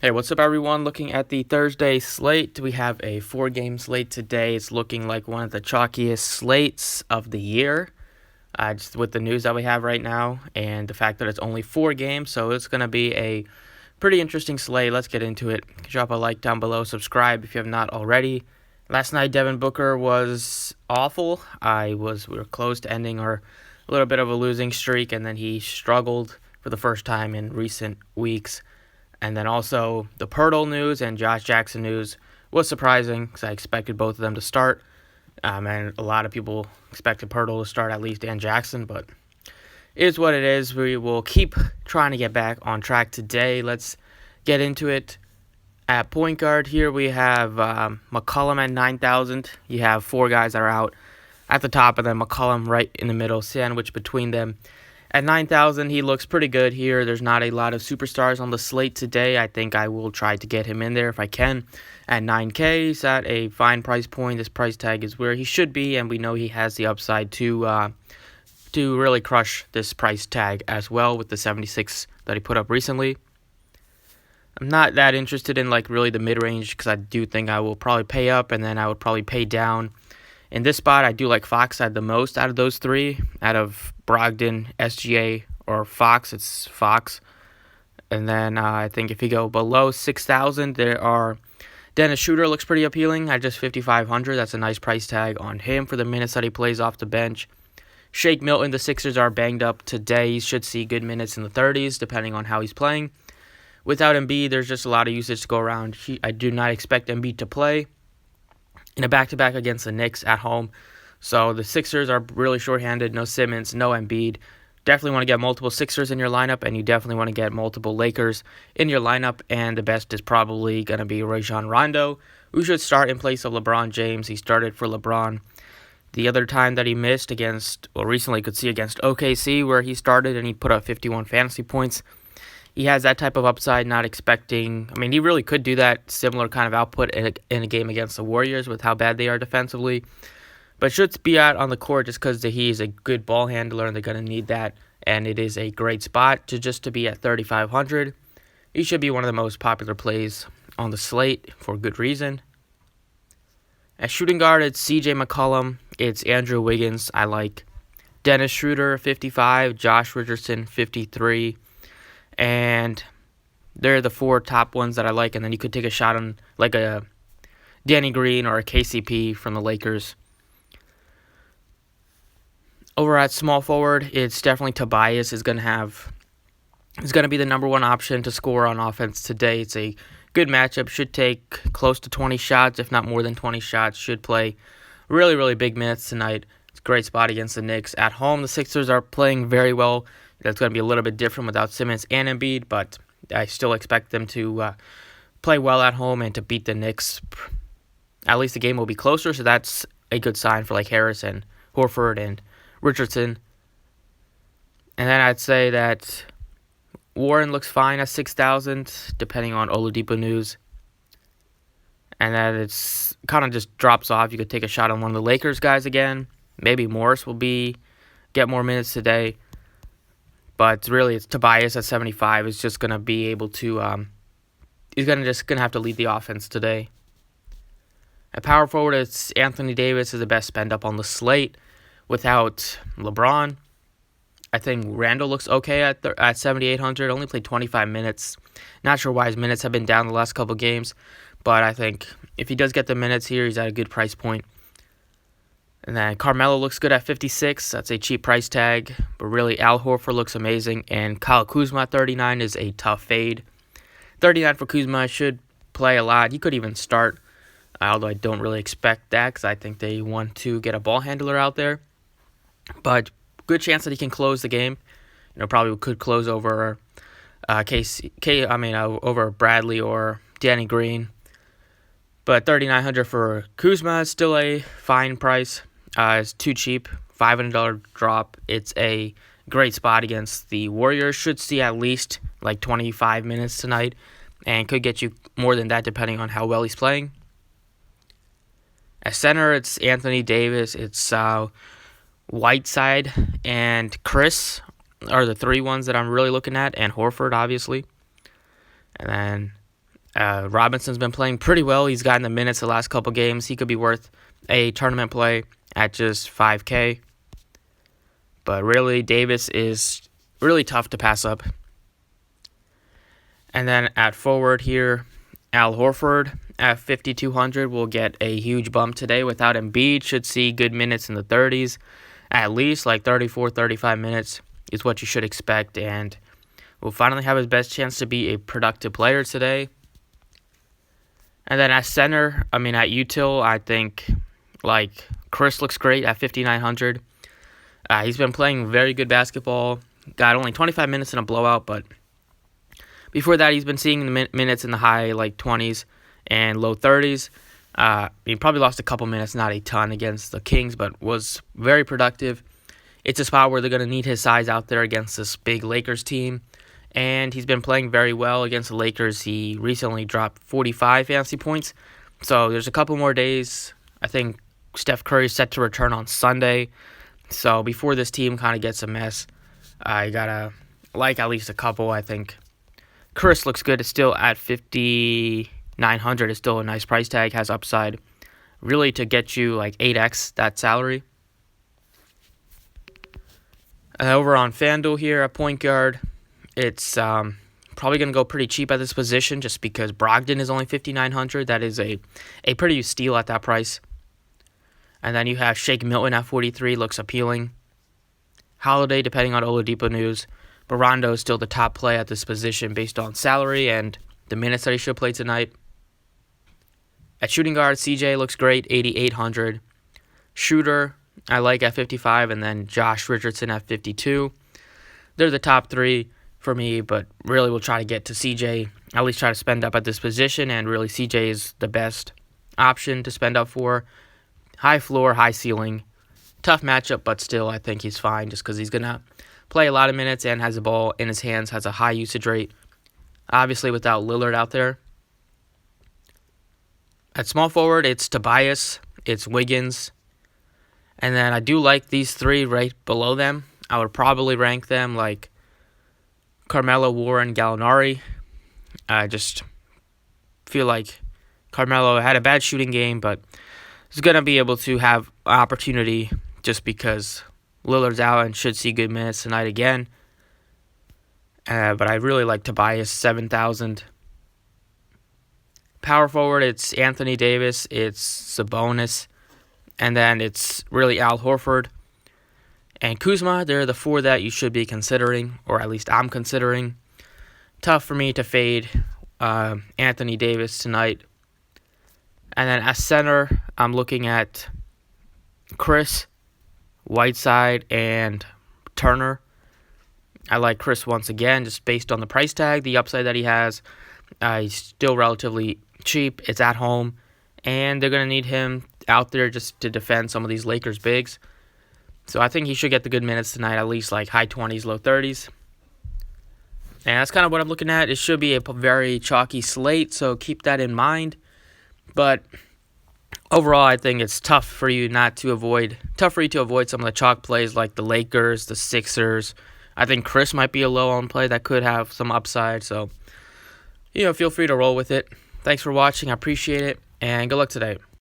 Hey, what's up, everyone? Looking at the Thursday slate, we have a 4-game slate today. It's looking like one of the chalkiest slates of the year, just with the news that we have right now and the fact that it's only 4 games. So it's going to be a pretty interesting slate. Let's get into it. Drop a like down below, subscribe if you have not already. Last night, Devin Booker was awful. We were close to ending a little bit of a losing streak, and then he struggled for the first time in recent weeks. And then also the Pirtle news and Josh Jackson news was surprising because I expected both of them to start. And a lot of people expected Pirtle to start at least and Jackson, but it is what it is. We will keep trying to get back on track today. Let's get into it. At point guard here we have McCollum at 9,000. You have 4 guys that are out at the top, and then McCollum right in the middle, sandwiched between them. At 9,000, he looks pretty good here. There's not a lot of superstars on the slate today. I think I will try to get him in there if I can. At 9K, he's at a fine price point. This price tag is where he should be, and we know he has the upside to really crush this price tag as well with the 76 that he put up recently. I'm not that interested in really the mid-range because I do think I will probably pay up, and then I would probably pay down. In this spot, I do like Fox the most out of those 3. Out of Brogdon, SGA, or Fox, it's Fox. And then I think if you go below 6,000, there are Dennis Schroeder looks pretty appealing at just 5,500. That's a nice price tag on him for the minutes that he plays off the bench. Shake Milton, the Sixers are banged up today. He should see good minutes in the 30s, depending on how he's playing. Without Embiid, there's just a lot of usage to go around. I do not expect Embiid to play in a back-to-back against the Knicks at home. So the Sixers are really shorthanded. No Simmons, no Embiid. Definitely want to get multiple Sixers in your lineup, and you definitely want to get multiple Lakers in your lineup. And the best is probably going to be Rajon Rondo, who should start in place of LeBron James. He started for LeBron the other time that he missed recently could see against OKC, where he started and he put up 51 fantasy points. He has that type of upside, not expecting. He really could do that similar kind of output in a game against the Warriors with how bad they are defensively. But should be out on the court just because he is a good ball handler and they're going to need that. And it is a great spot to be at 3,500. He should be one of the most popular plays on the slate for good reason. At shooting guard, it's CJ McCollum. It's Andrew Wiggins. I like Dennis Schroeder, 55. Josh Richardson, 53. And they're the 4 top ones that I like. And then you could take a shot on like a Danny Green or a KCP from the Lakers. Over at small forward, it's definitely Tobias is going to be the number 1 option to score on offense today. It's a good matchup. Should take close to 20 shots, if not more than 20 shots. Should play really, really big minutes tonight. It's a great spot against the Knicks. At home, the Sixers are playing very well. That's going to be a little bit different without Simmons and Embiid, but I still expect them to play well at home and to beat the Knicks. At least the game will be closer, so that's a good sign for Harris and Horford and Richardson. And then I'd say that Warren looks fine at 6,000, depending on Oladipo news. And then it's kind of just drops off. You could take a shot on one of the Lakers guys again. Maybe Morris will get more minutes today. But really, it's Tobias at 75 is just going to be able to, he's going to have to lead the offense today. At power forward, it's Anthony Davis is the best spend up on the slate without LeBron. I think Randall looks okay at 7,800. Only played 25 minutes. Not sure why his minutes have been down the last couple games, but I think if he does get the minutes here, he's at a good price point. And then Carmelo looks good at 56. That's a cheap price tag. But really, Al Horford looks amazing. And Kyle Kuzma at 39 is a tough fade. 39 for Kuzma should play a lot. He could even start, although I don't really expect that because I think they want to get a ball handler out there. But good chance that he can close the game. Probably could close over over Bradley or Danny Green. But 3,900 for Kuzma is still a fine price. It's too cheap. $500 drop. It's a great spot against the Warriors. Should see at least 25 minutes tonight, and could get you more than that depending on how well he's playing. At center, it's Anthony Davis. It's Whiteside and Chris are the 3 ones that I'm really looking at, and Horford, obviously. And then Robinson's been playing pretty well. He's gotten the minutes the last couple games. He could be worth a tournament play at just 5K. But really, Davis is really tough to pass up. And then at forward here, Al Horford at 5,200 will get a huge bump today. Without Embiid, should see good minutes in the 30s. At least like 34, 35 minutes is what you should expect. And will finally have his best chance to be a productive player today. And then at center, at util, I think like Chris looks great at 5,900. He's been playing very good basketball. Got only 25 minutes in a blowout, but before that, he's been seeing the minutes in the high like 20s and low 30s. He probably lost a couple minutes, not a ton against the Kings, but was very productive. It's a spot where they're going to need his size out there against this big Lakers team. And he's been playing very well against the Lakers. He recently dropped 45 fantasy points. So there's a couple more days. I think Steph Curry is set to return on Sunday. So before this team kind of gets a mess, I got to like at least a couple, I think. Chris looks good. It's still at 5,900. It's still a nice price tag. Has upside really to get you like 8x that salary. Over on Fanduel here at point guard, it's probably going to go pretty cheap at this position just because Brogdon is only 5,900. That is a pretty steal at that price. And then you have Shake Milton at 43. Looks appealing. Holiday, depending on Oladipo news. But Rondo is still the top play at this position based on salary and the minutes that he should play tonight. At shooting guard, CJ looks great, 8,800. Shooter, I like at 55, and then Josh Richardson at 52. They're the top three for me, but really we'll try to get to CJ, at least try to spend up at this position, and really CJ is the best option to spend up for. High floor, high ceiling. Tough matchup, but still I think he's fine just because he's going to play a lot of minutes and has the ball in his hands, has a high usage rate. Obviously without Lillard out there. At small forward, it's Tobias, it's Wiggins, and then I do like these three right below them. I would probably rank them like Carmelo, Warren, Gallinari. I just feel like Carmelo had a bad shooting game, but he's going to be able to have an opportunity just because Lillard's out and should see good minutes tonight again. But I really like Tobias, 7,000. Power forward, it's Anthony Davis, it's Sabonis, and then it's really Al Horford and Kuzma. They're the four that you should be considering, or at least I'm considering. Tough for me to fade Anthony Davis tonight. And then at center, I'm looking at Chris, Whiteside, and Turner. I like Chris once again, just based on the price tag, the upside that he has. He's still relatively cheap. It's at home, and they're going to need him out there just to defend some of these Lakers bigs. So I think he should get the good minutes tonight, at least like high 20s, low 30s. And that's kind of what I'm looking at. It should be a very chalky slate, so keep that in mind. But overall, I think it's tough for you to avoid some of the chalk plays like the Lakers, the Sixers. I think Chris might be a low-owned play that could have some upside. So, feel free to roll with it. Thanks for watching. I appreciate it, and good luck today.